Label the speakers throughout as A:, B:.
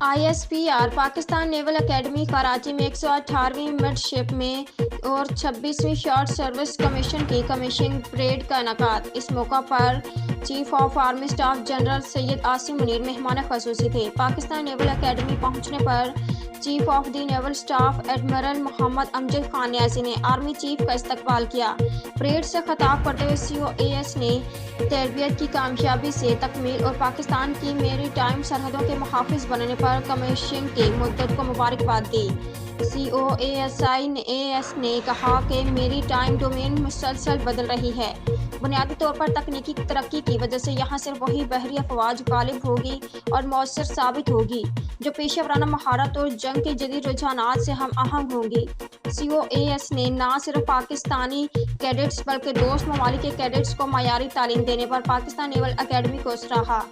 A: ISPR Pakistan naval academy Karachi में 118वीं midship में और 26वीं शॉर्ट सर्विस कमीशन की कमीशनिंग परेड का इनेकाद। इस मौका पर chief of army staff general Syed Asim Munir मेहमान खसूसी थे। पाकिस्तान नेवल अकेडमी पहुंचने पर chief of the naval staff admiral Mohammad Amjad Khan Niazi ने आर्मी चीफ का इस्तकबाल किया। परेड से खिताब करते हुए COAS ने तरबियत की कामयाबी से तकमील और पाकिस्तान की मेरी टाइम सरहदों के मुहाफिज बनने पर कमीशन की मुद्दत को मुबारकबाद दी। COAS ने कहा कि मेरी टाइम डोमेन मुसलसल बदल रही है। बुनियादी तौर पर तकनीकी तरक्की की वजह से यहाँ सिर्फ वही बहरी अफवाज गालिब होगी और मौसर साबित होगी जो पेशा वराना महारत और जंग के जदीद रुझानात से हम आहंग होंगी। COAS ने न सिर्फ पाकिस्तानी कैडेट्स बल्कि दोस्त ममालिक के कैडेट्स को मयारी तालीम देने पर पाकिस्तान नेवल अकेडमी को सराहा।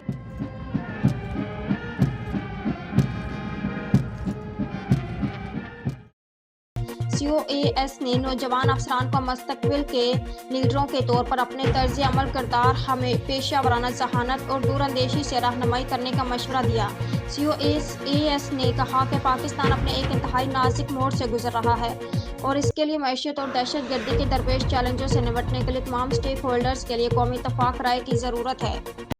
A: COAS ने नौजवान अफसरान को मुस्तकबिल के लीडरों के तौर पर अपने तर्ज अमल किरदार हमें पेशा वराना जहानत और दूरअंदेशी से रहनुमाई करने का मशवरा दिया। COAS ने कहा कि पाकिस्तान अपने एक इंतहाई नाजुक मोड़ से गुजर रहा है और इसके लिए मईशत और दहशत गर्दी के दरपेश चैलेंजों से निपटने के लिए तमाम स्टेक होल्डर्स के लिए कौमी इत्तेफाक राय की ज़रूरत है।